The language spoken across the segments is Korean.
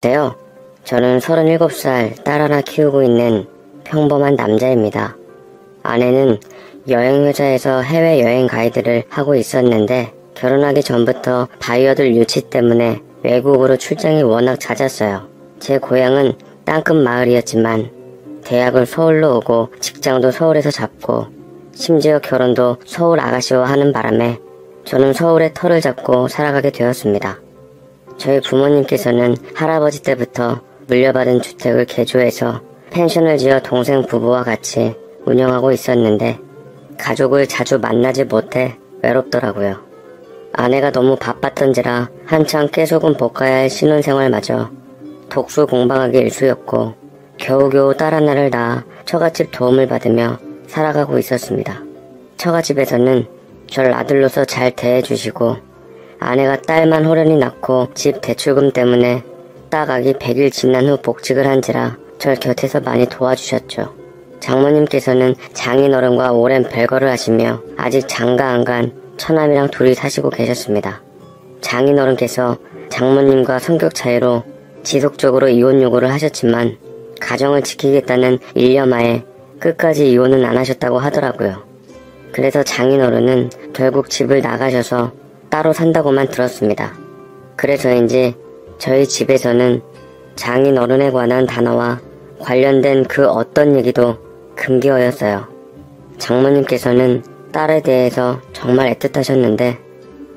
안녕하세요. 저는 37살 딸 하나 키우고 있는 평범한 남자입니다. 아내는 여행회사에서 해외여행 가이드를 하고 있었는데 결혼하기 전부터 바이어들 유치 때문에 외국으로 출장이 워낙 잦았어요. 제 고향은 땅끝 마을이었지만 대학은 서울로 오고 직장도 서울에서 잡고 심지어 결혼도 서울 아가씨와 하는 바람에 저는 서울에 터를 잡고 살아가게 되었습니다. 저희 부모님께서는 할아버지 때부터 물려받은 주택을 개조해서 펜션을 지어 동생 부부와 같이 운영하고 있었는데 가족을 자주 만나지 못해 외롭더라고요. 아내가 너무 바빴던지라 한창 깨소금 볶아야 할 신혼생활마저 독수 공방하기 일쑤였고 겨우겨우 딸 하나를 낳아 처갓집 도움을 받으며 살아가고 있었습니다. 처갓집에서는 절 아들로서 잘 대해주시고 아내가 딸만 호련히 낳고 집 대출금 때문에 딱 아기 100일 지난 후 복직을 한지라 절 곁에서 많이 도와주셨죠. 장모님께서는 장인어른과 오랜 별거를 하시며 아직 장가 안 간 처남이랑 둘이 사시고 계셨습니다. 장인어른께서 장모님과 성격 차이로 지속적으로 이혼 요구를 하셨지만 가정을 지키겠다는 일념하에 끝까지 이혼은 안 하셨다고 하더라고요. 그래서 장인어른은 결국 집을 나가셔서 따로 산다고만 들었습니다. 그래서인지 저희 집에서는 장인어른에 관한 단어와 관련된 그 어떤 얘기도 금기어였어요. 장모님께서는 딸에 대해서 정말 애틋하셨는데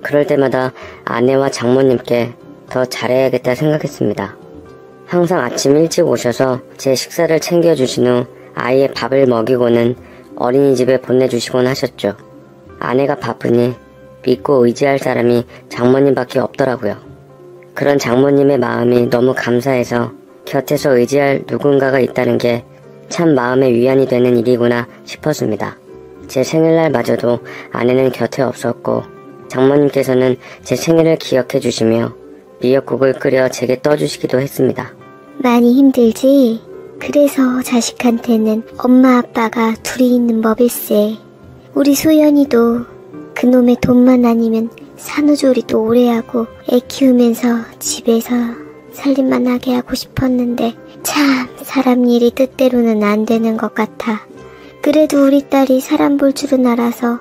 그럴 때마다 아내와 장모님께 더 잘해야겠다 생각했습니다. 항상 아침 일찍 오셔서 제 식사를 챙겨주신 후 아이의 밥을 먹이고는 어린이집에 보내주시곤 하셨죠. 아내가 바쁘니 믿고 의지할 사람이 장모님밖에 없더라고요. 그런 장모님의 마음이 너무 감사해서 곁에서 의지할 누군가가 있다는 게 참 마음의 위안이 되는 일이구나 싶었습니다. 제 생일날마저도 아내는 곁에 없었고 장모님께서는 제 생일을 기억해 주시며 미역국을 끓여 제게 떠주시기도 했습니다. 많이 힘들지? 그래서 자식한테는 엄마 아빠가 둘이 있는 법일세. 우리 소연이도 그놈의 돈만 아니면 산후조리도 오래 하고 애 키우면서 집에서 살림만 하게 하고 싶었는데 참 사람 일이 뜻대로는 안 되는 것 같아. 그래도 우리 딸이 사람 볼 줄은 알아서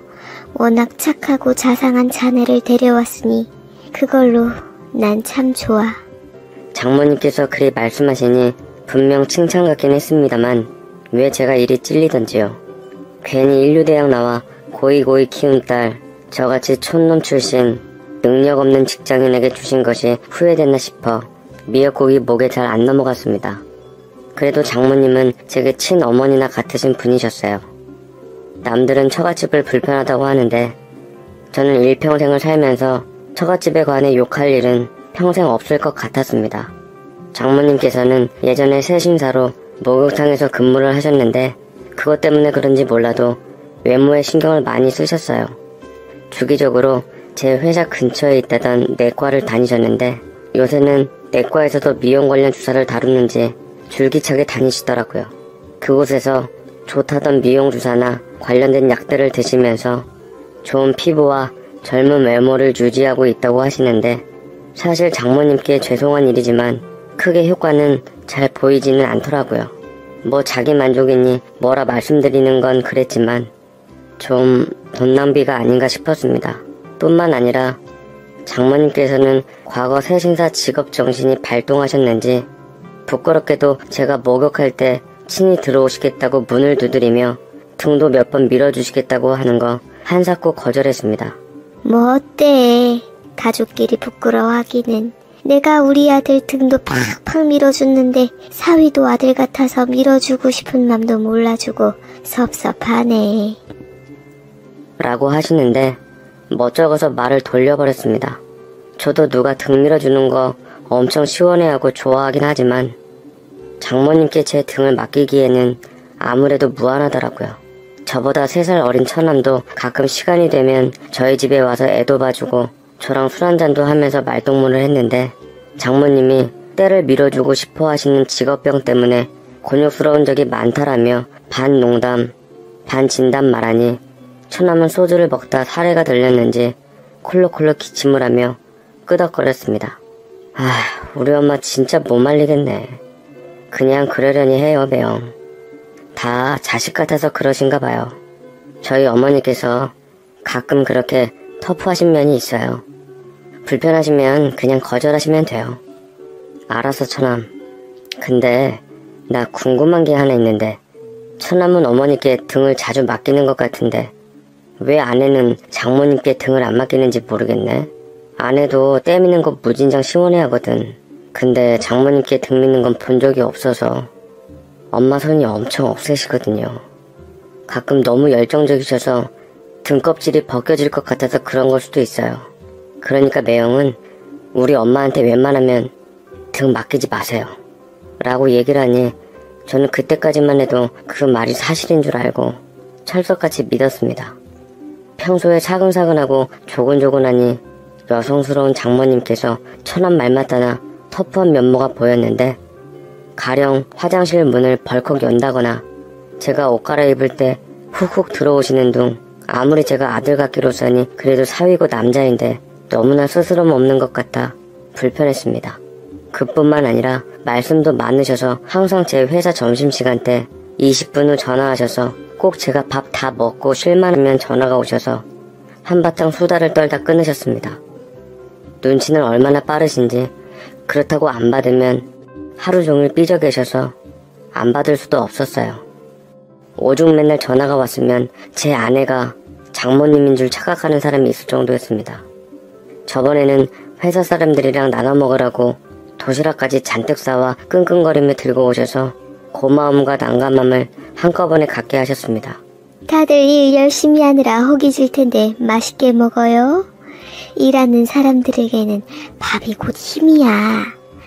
워낙 착하고 자상한 자네를 데려왔으니 그걸로 난 참 좋아. 장모님께서 그리 말씀하시니 분명 칭찬 같긴 했습니다만 왜 제가 이리 찔리던지요. 괜히 인류대학 나와 고이고이 키운 딸, 저같이 촌놈 출신 능력 없는 직장인에게 주신 것이 후회됐나 싶어 미역국이 목에 잘 안 넘어갔습니다. 그래도 장모님은 제게 친어머니나 같으신 분이셨어요. 남들은 처갓집을 불편하다고 하는데 저는 일평생을 살면서 처갓집에 관해 욕할 일은 평생 없을 것 같았습니다. 장모님께서는 예전에 세심사로 목욕탕에서 근무를 하셨는데 그것 때문에 그런지 몰라도 외모에 신경을 많이 쓰셨어요. 주기적으로 제 회사 근처에 있다던 내과를 다니셨는데 요새는 내과에서도 미용 관련 주사를 다루는지 줄기차게 다니시더라고요. 그곳에서 좋다던 미용 주사나 관련된 약들을 드시면서 좋은 피부와 젊은 외모를 유지하고 있다고 하시는데 사실 장모님께 죄송한 일이지만 크게 효과는 잘 보이지는 않더라고요. 뭐 자기 만족이니 뭐라 말씀드리는 건 그랬지만 좀 돈 낭비가 아닌가 싶었습니다. 뿐만 아니라 장모님께서는 과거 세신사 직업정신이 발동하셨는지 부끄럽게도 제가 목욕할 때 친히 들어오시겠다고 문을 두드리며 등도 몇 번 밀어주시겠다고 하는 거 한사코 거절했습니다. 뭐 어때? 가족끼리 부끄러워하기는. 내가 우리 아들 등도 팍팍 밀어줬는데 사위도 아들 같아서 밀어주고 싶은 맘도 몰라주고 섭섭하네. 라고 하시는데 멋쩍어서 말을 돌려버렸습니다. 저도 누가 등 밀어주는 거 엄청 시원해하고 좋아하긴 하지만 장모님께 제 등을 맡기기에는 아무래도 무안하더라고요. 저보다 3살 어린 처남도 가끔 시간이 되면 저희 집에 와서 애도 봐주고 저랑 술 한잔도 하면서 말동무를 했는데 장모님이 때를 밀어주고 싶어 하시는 직업병 때문에 곤욕스러운 적이 많다라며 반 농담 반 진담 말하니 처남은 소주를 먹다 사례가 들렸는지 콜록콜록 기침을 하며 끄덕거렸습니다. 우리 엄마 진짜 못 말리겠네. 그냥 그러려니 해요, 매형. 다 자식 같아서 그러신가 봐요. 저희 어머니께서 가끔 그렇게 터프하신 면이 있어요. 불편하시면 그냥 거절하시면 돼요. 알아서 처남. 근데 나 궁금한 게 하나 있는데, 처남은 어머니께 등을 자주 맡기는 것 같은데 왜 아내는 장모님께 등을 안 맡기는지 모르겠네. 아내도 때 미는 거 무진장 시원해 하거든. 근데 장모님께 등 미는 건 본 적이 없어서. 엄마 손이 엄청 억세시거든요. 가끔 너무 열정적이셔서 등껍질이 벗겨질 것 같아서 그런 걸 수도 있어요. 그러니까 매형은 우리 엄마한테 웬만하면 등 맡기지 마세요 라고 얘기를 하니 저는 그때까지만 해도 그 말이 사실인 줄 알고 철석같이 믿었습니다. 평소에 사근사근하고 조곤조곤하니 여성스러운 장모님께서 천한 말마다나 터프한 면모가 보였는데, 가령 화장실 문을 벌컥 연다거나 제가 옷 갈아입을 때 훅훅 들어오시는 둥, 아무리 제가 아들 같기로서니 그래도 사위고 남자인데 너무나 스스럼 없는 것 같아 불편했습니다. 그뿐만 아니라 말씀도 많으셔서 항상 제 회사 점심시간 때 20분 후 전화하셔서 꼭 제가 밥 다 먹고 쉴만 하면 전화가 오셔서 한바탕 수다를 떨다 끊으셨습니다. 눈치는 얼마나 빠르신지 그렇다고 안 받으면 하루 종일 삐져 계셔서 안 받을 수도 없었어요. 오죽 맨날 전화가 왔으면 제 아내가 장모님인 줄 착각하는 사람이 있을 정도였습니다. 저번에는 회사 사람들이랑 나눠 먹으라고 도시락까지 잔뜩 싸와 끙끙거리며 들고 오셔서 고마움과 난감함을 한꺼번에 갖게 하셨습니다. 다들 일 열심히 하느라 허기질 텐데 맛있게 먹어요. 일하는 사람들에게는 밥이 곧 힘이야.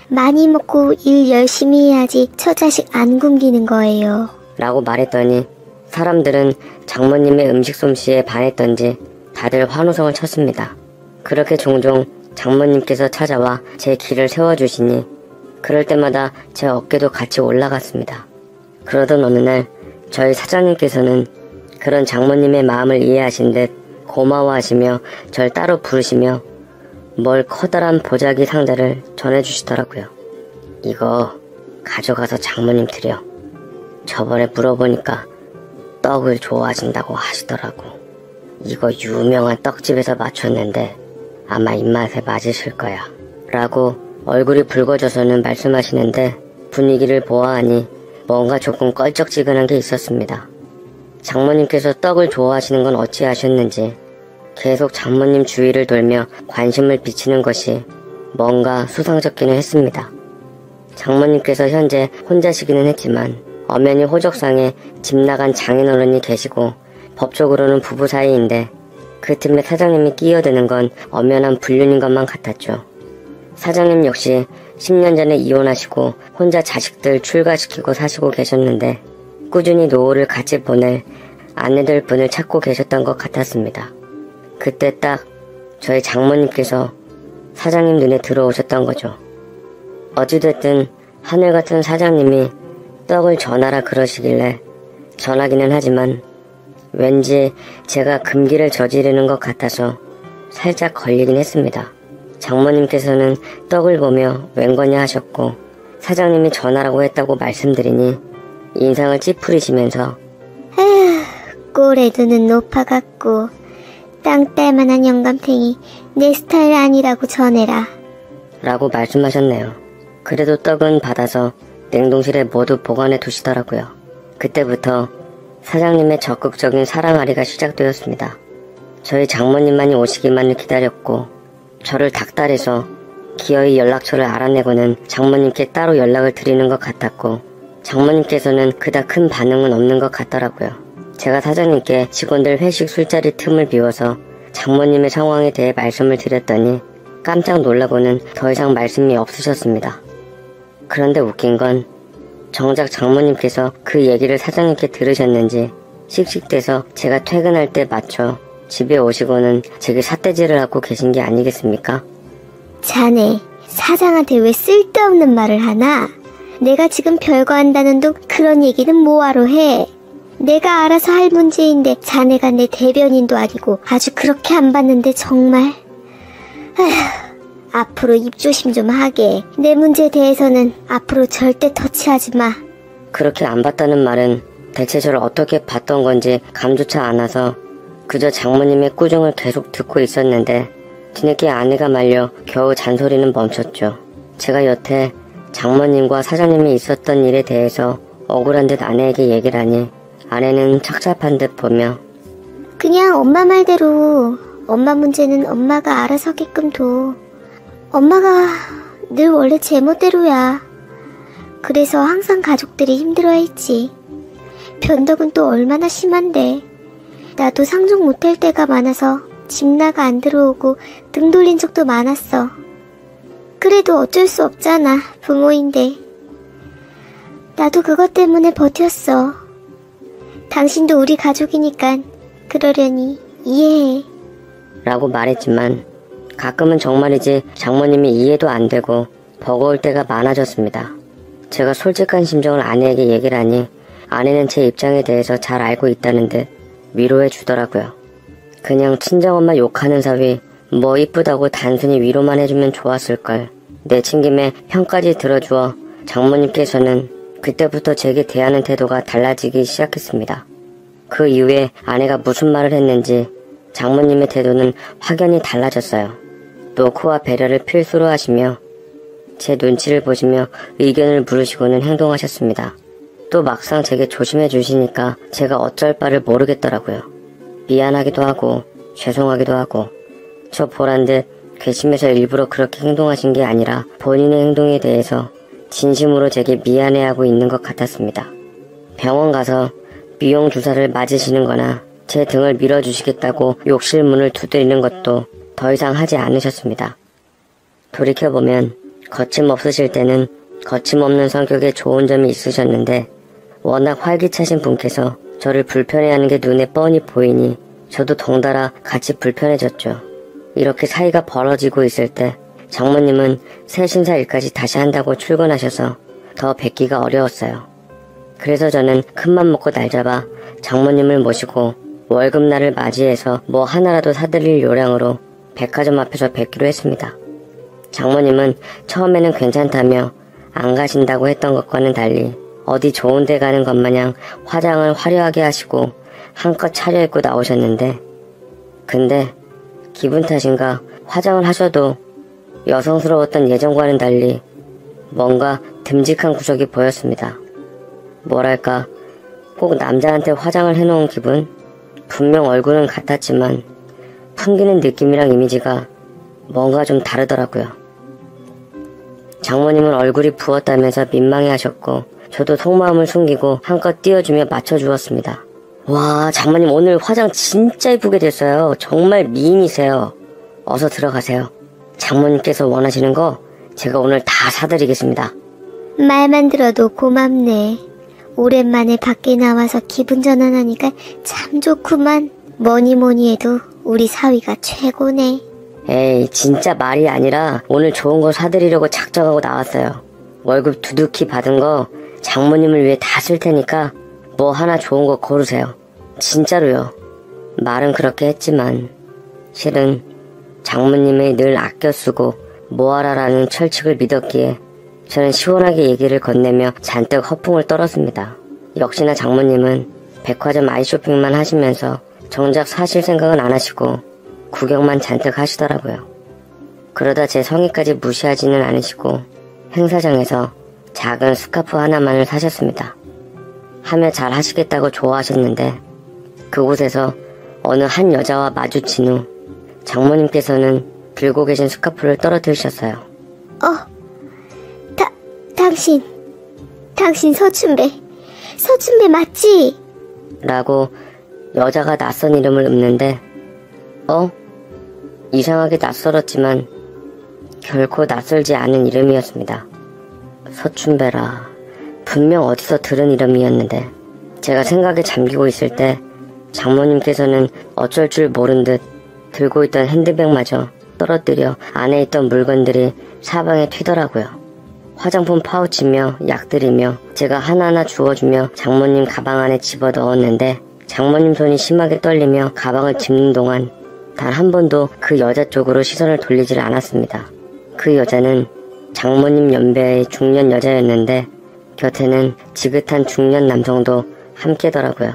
많이 먹고 일 열심히 해야지 처자식 안 굶기는 거예요 라고 말했더니 사람들은 장모님의 음식 솜씨에 반했던지 다들 환호성을 쳤습니다. 그렇게 종종 장모님께서 찾아와 제 길을 세워주시니 그럴 때마다 제 어깨도 같이 올라갔습니다. 그러던 어느 날 저희 사장님께서는 그런 장모님의 마음을 이해하신 듯 고마워하시며 절 따로 부르시며 뭘 커다란 보자기 상자를 전해주시더라고요. 이거 가져가서 장모님 드려. 저번에 물어보니까 떡을 좋아하신다고 하시더라고. 이거 유명한 떡집에서 맞췄는데 아마 입맛에 맞으실 거야 라고 얼굴이 붉어져서는 말씀하시는데, 분위기를 보아하니 뭔가 조금 껄쩍지근한 게 있었습니다. 장모님께서 떡을 좋아하시는 건 어찌 아셨는지 계속 장모님 주위를 돌며 관심을 비치는 것이 뭔가 수상쩍기는 했습니다. 장모님께서 현재 혼자시기는 했지만 엄연히 호적상에 집 나간 장인어른이 계시고 법적으로는 부부 사이인데 그 틈에 사장님이 끼어드는 건 엄연한 불륜인 것만 같았죠. 사장님 역시 10년 전에 이혼하시고 혼자 자식들 출가시키고 사시고 계셨는데 꾸준히 노후를 같이 보낼 아내들 분을 찾고 계셨던 것 같았습니다. 그때 딱 저희 장모님께서 사장님 눈에 들어오셨던 거죠. 어찌됐든 하늘같은 사장님이 떡을 전하라 그러시길래 전하기는 하지만 왠지 제가 금기를 저지르는 것 같아서 살짝 걸리긴 했습니다. 장모님께서는 떡을 보며 웬거냐 하셨고 사장님이 전하라고 했다고 말씀드리니 인상을 찌푸리시면서 꼴에 두는 노파같고 땅딸만한 영감탱이 내 스타일 아니라고 전해라 라고 말씀하셨네요. 그래도 떡은 받아서 냉동실에 모두 보관해 두시더라고요. 그때부터 사장님의 적극적인 사랑아리가 시작되었습니다. 저희 장모님만이 오시기만을 기다렸고 저를 닥달해서 기어이 연락처를 알아내고는 장모님께 따로 연락을 드리는 것 같았고 장모님께서는 그닥 큰 반응은 없는 것 같더라고요. 제가 사장님께 직원들 회식 술자리 틈을 비워서 장모님의 상황에 대해 말씀을 드렸더니 깜짝 놀라고는 더 이상 말씀이 없으셨습니다. 그런데 웃긴 건 정작 장모님께서 그 얘기를 사장님께 들으셨는지 씩씩대서 제가 퇴근할 때 맞춰 집에 오시고는 제게 삿대질을 하고 계신 게 아니겠습니까? 자네 사장한테 왜 쓸데없는 말을 하나? 내가 지금 별거 한다는 둥 그런 얘기는 뭐하러 해? 내가 알아서 할 문제인데 자네가 내 대변인도 아니고 아주 그렇게 안 봤는데 정말. 앞으로 입조심 좀 하게. 내 문제에 대해서는 앞으로 절대 터치하지 마. 그렇게 안 봤다는 말은 대체 저를 어떻게 봤던 건지 감조차 않아서 그저 장모님의 꾸중을 계속 듣고 있었는데 뒤늦게 아내가 말려 겨우 잔소리는 멈췄죠. 제가 여태 장모님과 사장님이 있었던 일에 대해서 억울한 듯 아내에게 얘기를 하니 아내는 착잡한 듯 보며 그냥 엄마 말대로 엄마 문제는 엄마가 알아서 하게끔 둬. 엄마가 늘 원래 제멋대로야. 그래서 항상 가족들이 힘들어했지. 변덕은 또 얼마나 심한데. 나도 상종 못할 때가 많아서 집 나가 안 들어오고 등 돌린 적도 많았어. 그래도 어쩔 수 없잖아. 부모인데. 나도 그것 때문에 버텼어. 당신도 우리 가족이니까 그러려니 이해해. 라고 말했지만 가끔은 정말이지 장모님이 이해도 안 되고 버거울 때가 많아졌습니다. 제가 솔직한 심정을 아내에게 얘기를 하니 아내는 제 입장에 대해서 잘 알고 있다는 듯 위로해 주더라고요. 그냥 친정엄마 욕하는 사위 뭐 이쁘다고 단순히 위로만 해주면 좋았을걸. 내친 김에 편까지 들어주어 장모님께서는 그때부터 제게 대하는 태도가 달라지기 시작했습니다. 그 이후에 아내가 무슨 말을 했는지 장모님의 태도는 확연히 달라졌어요. 노크와 배려를 필수로 하시며 제 눈치를 보시며 의견을 물으시고는 행동하셨습니다. 또 막상 제게 조심해 주시니까 제가 어쩔 바를 모르겠더라고요. 미안하기도 하고 죄송하기도 하고 저 보란듯 괘씸해서 일부러 그렇게 행동하신 게 아니라 본인의 행동에 대해서 진심으로 제게 미안해하고 있는 것 같았습니다. 병원 가서 미용 주사를 맞으시는 거나 제 등을 밀어주시겠다고 욕실 문을 두드리는 것도 더 이상 하지 않으셨습니다. 돌이켜보면 거침없으실 때는 거침없는 성격에 좋은 점이 있으셨는데 워낙 활기차신 분께서 저를 불편해하는 게 눈에 뻔히 보이니 저도 덩달아 같이 불편해졌죠. 이렇게 사이가 벌어지고 있을 때 장모님은 새 신사 일까지 다시 한다고 출근하셔서 더 뵙기가 어려웠어요. 그래서 저는 큰맘 먹고 날 잡아 장모님을 모시고 월급날을 맞이해서 뭐 하나라도 사드릴 요량으로 백화점 앞에서 뵙기로 했습니다. 장모님은 처음에는 괜찮다며 안 가신다고 했던 것과는 달리 어디 좋은 데 가는 것 마냥 화장을 화려하게 하시고 한껏 차려입고 나오셨는데 근데 기분 탓인가 화장을 하셔도 여성스러웠던 예전과는 달리 뭔가 듬직한 구석이 보였습니다. 뭐랄까 꼭 남자한테 화장을 해놓은 기분? 분명 얼굴은 같았지만 풍기는 느낌이랑 이미지가 뭔가 좀 다르더라고요. 장모님은 얼굴이 부었다면서 민망해하셨고 저도 속마음을 숨기고 한껏 띄워주며 맞춰주었습니다. 와, 장모님 오늘 화장 진짜 이쁘게 됐어요. 정말 미인이세요. 어서 들어가세요. 장모님께서 원하시는 거 제가 오늘 다 사드리겠습니다. 말만 들어도 고맙네. 오랜만에 밖에 나와서 기분 전환하니까 참 좋구만. 뭐니 해도 우리 사위가 최고네. 에이, 진짜 말이 아니라 오늘 좋은 거 사드리려고 작정하고 나왔어요. 월급 두둑히 받은 거 장모님을 위해 다 쓸 테니까 뭐 하나 좋은 거 고르세요. 진짜로요. 말은 그렇게 했지만 실은 장모님의 늘 아껴 쓰고 모아라라는 철칙을 믿었기에 저는 시원하게 얘기를 건네며 잔뜩 허풍을 떨었습니다. 역시나 장모님은 백화점 아이쇼핑만 하시면서 정작 사실 생각은 안 하시고 구경만 잔뜩 하시더라고요. 그러다 제 성의까지 무시하지는 않으시고 행사장에서 작은 스카프 하나만을 사셨습니다. 하며 잘 하시겠다고 좋아하셨는데 그곳에서 어느 한 여자와 마주친 후 장모님께서는 들고 계신 스카프를 떨어뜨리셨어요. 당신 서춘배 맞지? 라고 여자가 낯선 이름을 읊는데 이상하게 낯설었지만 결코 낯설지 않은 이름이었습니다. 서춘배라 분명 어디서 들은 이름이었는데 제가 생각에 잠기고 있을 때 장모님께서는 어쩔 줄 모른 듯 들고 있던 핸드백마저 떨어뜨려 안에 있던 물건들이 사방에 튀더라고요. 화장품 파우치며 약들이며 제가 하나하나 주워주며 장모님 가방 안에 집어넣었는데 장모님 손이 심하게 떨리며 가방을 짚는 동안 단 한 번도 그 여자 쪽으로 시선을 돌리질 않았습니다. 그 여자는 장모님 연배의 중년 여자였는데 곁에는 지긋한 중년 남성도 함께더라고요.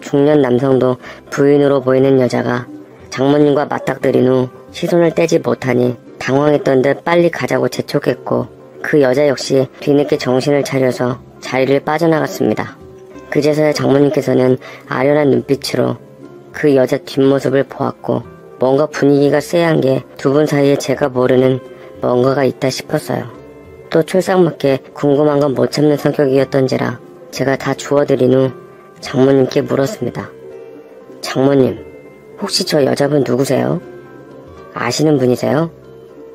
중년 남성도 부인으로 보이는 여자가 장모님과 맞닥뜨린 후 시선을 떼지 못하니 당황했던 듯 빨리 가자고 재촉했고 그 여자 역시 뒤늦게 정신을 차려서 자리를 빠져나갔습니다. 그제서야 장모님께서는 아련한 눈빛으로 그 여자 뒷모습을 보았고 뭔가 분위기가 쎄한 게 두 분 사이에 제가 모르는 뭔가가 있다 싶었어요. 또 출상맞게 궁금한 건 못 참는 성격이었던지라 제가 다 주워드린 후 장모님께 물었습니다. 장모님, 혹시 저 여자분 누구세요? 아시는 분이세요?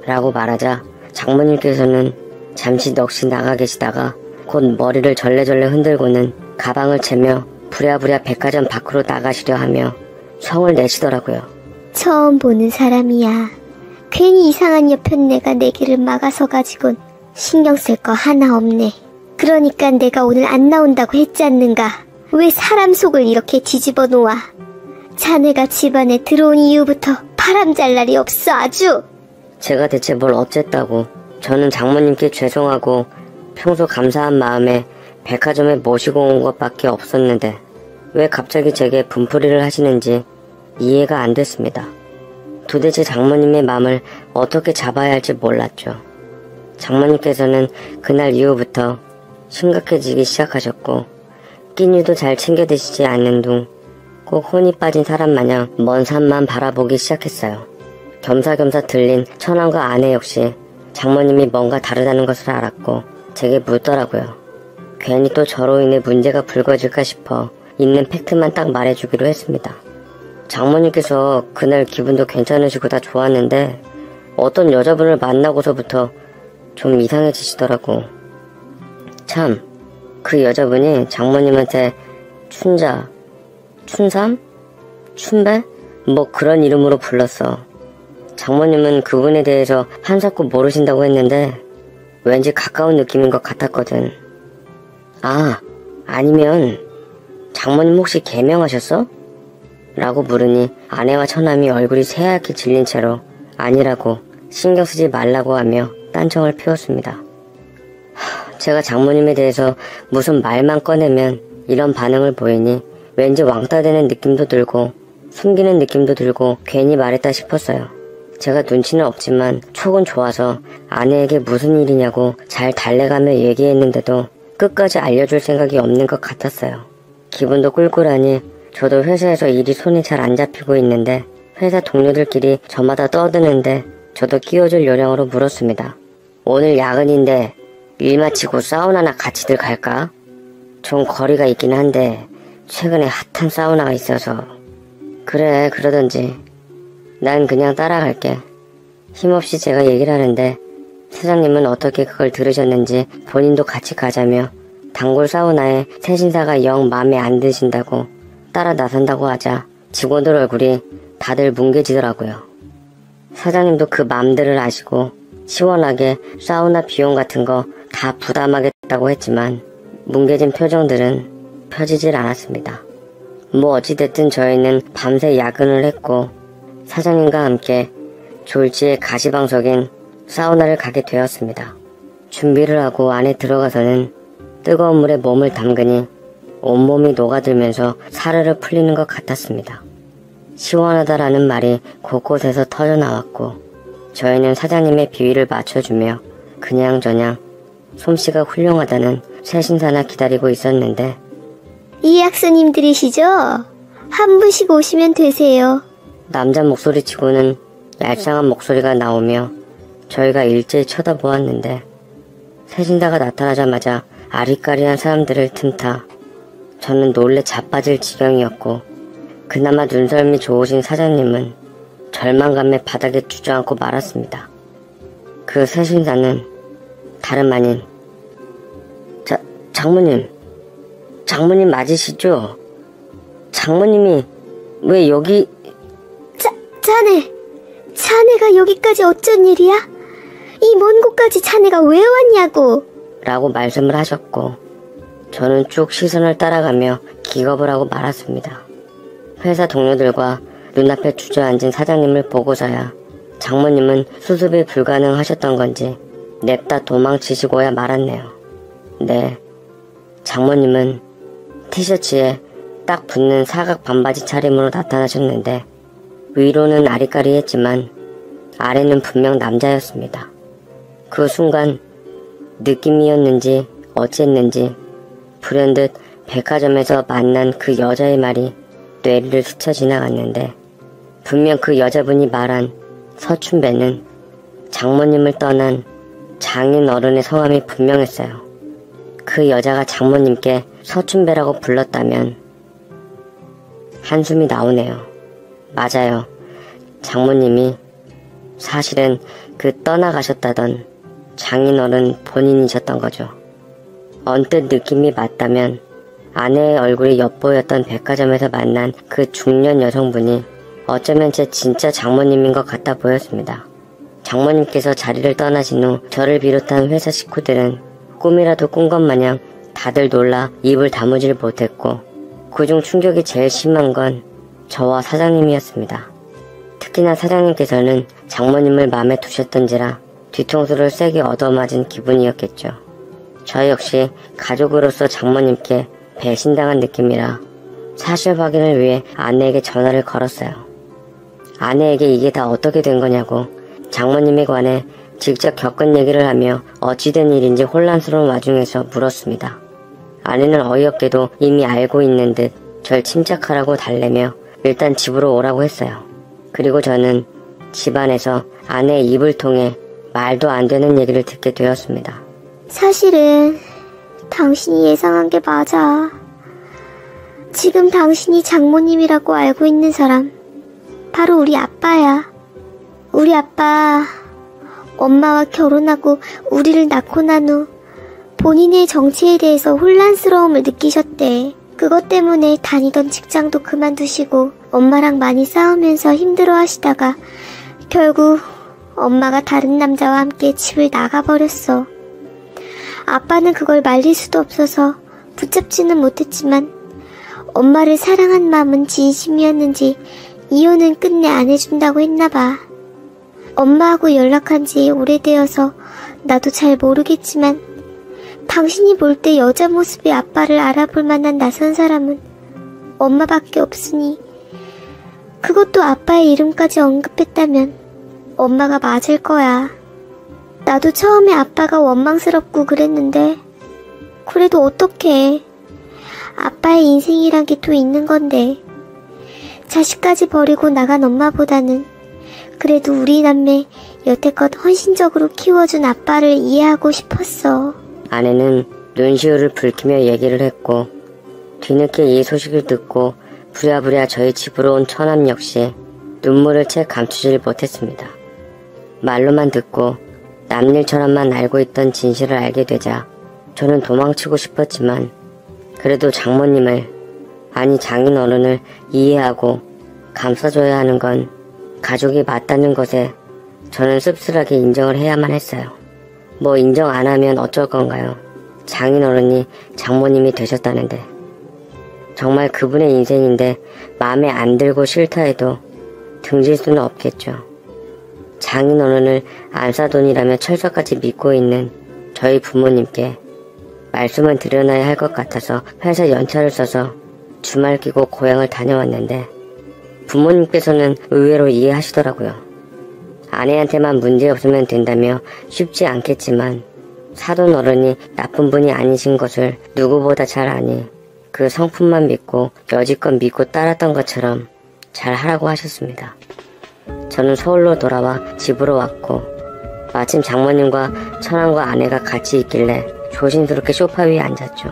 라고 말하자 장모님께서는 잠시 넋이 나가 계시다가 곧 머리를 절레절레 흔들고는 가방을 채며 부랴부랴 백화점 밖으로 나가시려 하며 성을 내시더라고요. 처음 보는 사람이야. 괜히 이상한 여편네가 내 길을 막아서가지곤 신경 쓸 거 하나 없네. 그러니까 내가 오늘 안 나온다고 했지 않는가. 왜 사람 속을 이렇게 뒤집어 놓아. 자네가 집안에 들어온 이후부터 바람잘 날이 없어 아주. 제가 대체 뭘 어쨌다고. 저는 장모님께 죄송하고 평소 감사한 마음에 백화점에 모시고 온 것밖에 없었는데 왜 갑자기 제게 분풀이를 하시는지 이해가 안 됐습니다. 도대체 장모님의 마음을 어떻게 잡아야 할지 몰랐죠. 장모님께서는 그날 이후부터 심각해지기 시작하셨고 끼니도 잘 챙겨 드시지 않는 둥 꼭 혼이 빠진 사람 마냥 먼 산만 바라보기 시작했어요. 겸사겸사 들린 처남과 아내 역시 장모님이 뭔가 다르다는 것을 알았고 제게 묻더라고요. 괜히 또 저로 인해 문제가 불거질까 싶어 있는 팩트만 딱 말해주기로 했습니다. 장모님께서 그날 기분도 괜찮으시고 다 좋았는데 어떤 여자분을 만나고서부터 좀 이상해지시더라고. 참, 그 여자분이 장모님한테 춘자, 춘삼? 춘배? 뭐 그런 이름으로 불렀어. 장모님은 그분에 대해서 한사코 모르신다고 했는데 왠지 가까운 느낌인 것 같았거든. 아, 아니면 장모님 혹시 개명하셨어? 라고 물으니 아내와 처남이 얼굴이 새하얗게 질린 채로 아니라고 신경 쓰지 말라고 하며 딴청을 피웠습니다. 제가 장모님에 대해서 무슨 말만 꺼내면 이런 반응을 보이니 왠지 왕따되는 느낌도 들고 숨기는 느낌도 들고 괜히 말했다 싶었어요. 제가 눈치는 없지만 촉은 좋아서 아내에게 무슨 일이냐고 잘 달래가며 얘기했는데도 끝까지 알려줄 생각이 없는 것 같았어요. 기분도 꿀꿀하니 저도 회사에서 일이 손이 잘 안 잡히고 있는데 회사 동료들끼리 저마다 떠드는데 저도 끼워줄 요령으로 물었습니다. 오늘 야근인데 일 마치고 사우나나 같이들 갈까? 좀 거리가 있긴 한데 최근에 핫한 사우나가 있어서. 그래, 그러던지. 난 그냥 따라갈게. 힘없이 제가 얘기를 하는데 사장님은 어떻게 그걸 들으셨는지 본인도 같이 가자며 단골 사우나에 새 신사가 영 마음에 안 드신다고 따라 나선다고 하자 직원들 얼굴이 다들 뭉개지더라고요. 사장님도 그 맘들을 아시고 시원하게 사우나 비용 같은 거 다 부담하겠다고 했지만 뭉개진 표정들은 펴지질 않았습니다. 뭐 어찌됐든 저희는 밤새 야근을 했고 사장님과 함께 졸지에 가시방석인 사우나를 가게 되었습니다. 준비를 하고 안에 들어가서는 뜨거운 물에 몸을 담그니 온몸이 녹아들면서 사르르 풀리는 것 같았습니다. 시원하다라는 말이 곳곳에서 터져나왔고 저희는 사장님의 비위를 맞춰주며 그냥저냥 솜씨가 훌륭하다는 새 신사나 기다리고 있었는데 이 학스님들이시죠? 한 분씩 오시면 되세요. 남자 목소리치고는 얄쌍한 목소리가 나오며 저희가 일제히 쳐다보았는데 새 신사가 나타나자마자 아리까리한 사람들을 틈타 저는 놀래 자빠질 지경이었고 그나마 눈썰미 좋으신 사장님은 절망감에 바닥에 주저앉고 말았습니다. 그 새 신사는 다름 아닌 장모님 맞으시죠? 장모님이 왜 여기... 자네가 여기까지 어쩐 일이야? 이 먼 곳까지 자네가 왜 왔냐고? 라고 말씀을 하셨고 저는 쭉 시선을 따라가며 기겁을 하고 말았습니다. 회사 동료들과 눈앞에 주저앉은 사장님을 보고서야 장모님은 수습이 불가능하셨던 건지 냅다 도망치시고야 말았네요. 네, 장모님은 티셔츠에 딱 붙는 사각 반바지 차림으로 나타나셨는데 위로는 아리까리했지만 아래는 분명 남자였습니다. 그 순간 느낌이었는지 어쨌는지 불현듯 백화점에서 만난 그 여자의 말이 뇌리를 스쳐 지나갔는데 분명 그 여자분이 말한 서춘배는 장모님을 떠난 장인 어른의 성함이 분명했어요. 그 여자가 장모님께 서춘배라고 불렀다면 한숨이 나오네요. 맞아요. 장모님이 사실은 그 떠나가셨다던 장인어른 본인이셨던 거죠. 언뜻 느낌이 맞다면 아내의 얼굴이 엿보였던 백화점에서 만난 그 중년 여성분이 어쩌면 제 진짜 장모님인 것 같아 보였습니다. 장모님께서 자리를 떠나신 후 저를 비롯한 회사 식구들은 꿈이라도 꾼 것 마냥 다들 놀라 입을 다무질 못했고 그중 충격이 제일 심한 건 저와 사장님이었습니다. 특히나 사장님께서는 장모님을 마음에 두셨던지라 뒤통수를 세게 얻어맞은 기분이었겠죠. 저 역시 가족으로서 장모님께 배신당한 느낌이라 사실 확인을 위해 아내에게 전화를 걸었어요. 아내에게 이게 다 어떻게 된 거냐고 장모님에 관해 직접 겪은 얘기를 하며 어찌된 일인지 혼란스러운 와중에서 물었습니다. 아내는 어이없게도 이미 알고 있는 듯 절 침착하라고 달래며 일단 집으로 오라고 했어요. 그리고 저는 집안에서 아내의 입을 통해 말도 안 되는 얘기를 듣게 되었습니다. 사실은 당신이 예상한 게 맞아. 지금 당신이 장모님이라고 알고 있는 사람 바로 우리 아빠야. 우리 아빠 엄마와 결혼하고 우리를 낳고 난 후 본인의 정체에 대해서 혼란스러움을 느끼셨대. 그것 때문에 다니던 직장도 그만두시고 엄마랑 많이 싸우면서 힘들어 하시다가 결국 엄마가 다른 남자와 함께 집을 나가버렸어. 아빠는 그걸 말릴 수도 없어서 붙잡지는 못했지만 엄마를 사랑한 마음은 진심이었는지 이혼은 끝내 안 해준다고 했나봐. 엄마하고 연락한 지 오래되어서 나도 잘 모르겠지만 당신이 볼 때 여자 모습의 아빠를 알아볼 만한 낯선 사람은 엄마밖에 없으니 그것도 아빠의 이름까지 언급했다면 엄마가 맞을 거야. 나도 처음에 아빠가 원망스럽고 그랬는데 그래도 어떡해. 아빠의 인생이란 게 또 있는 건데 자식까지 버리고 나간 엄마보다는 그래도 우리 남매 여태껏 헌신적으로 키워준 아빠를 이해하고 싶었어. 아내는 눈시울을 붉히며 얘기를 했고 뒤늦게 이 소식을 듣고 부랴부랴 저희 집으로 온 처남 역시 눈물을 채 감추질 못했습니다. 말로만 듣고 남일처럼만 알고 있던 진실을 알게 되자 저는 도망치고 싶었지만 그래도 장모님을 아니 장인어른을 이해하고 감싸줘야 하는 건 가족이 맞다는 것에 저는 씁쓸하게 인정을 해야만 했어요. 뭐 인정 안 하면 어쩔 건가요? 장인어른이 장모님이 되셨다는데. 정말 그분의 인생인데 마음에 안 들고 싫다 해도 등질 수는 없겠죠. 장인어른을 안사돈이라며 철석같이 믿고 있는 저희 부모님께 말씀을 드려놔야 할 것 같아서 회사 연차를 써서 주말 끼고 고향을 다녀왔는데 부모님께서는 의외로 이해하시더라고요. 아내한테만 문제없으면 된다며 쉽지 않겠지만 사돈 어른이 나쁜 분이 아니신 것을 누구보다 잘 아니 그 성품만 믿고 여지껏 믿고 따랐던 것처럼 잘 하라고 하셨습니다. 저는 서울로 돌아와 집으로 왔고 마침 장모님과 처남과 아내가 같이 있길래 조심스럽게 소파 위에 앉았죠.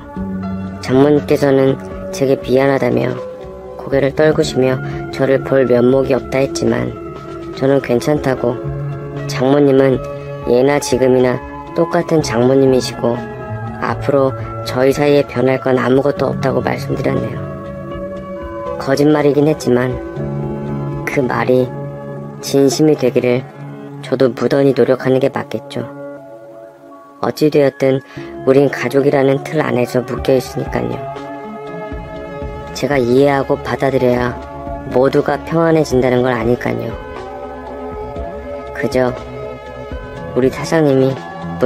장모님께서는 제게 미안하다며 고개를 떨구시며 저를 볼 면목이 없다 했지만 저는 괜찮다고 장모님은 예나 지금이나 똑같은 장모님이시고 앞으로 저희 사이에 변할 건 아무것도 없다고 말씀드렸네요. 거짓말이긴 했지만 그 말이 진심이 되기를 저도 무던히 노력하는 게 맞겠죠. 어찌되었든 우린 가족이라는 틀 안에서 묶여있으니까요. 제가 이해하고 받아들여야 모두가 평안해진다는 걸 아니까요. 그저 우리 사장님이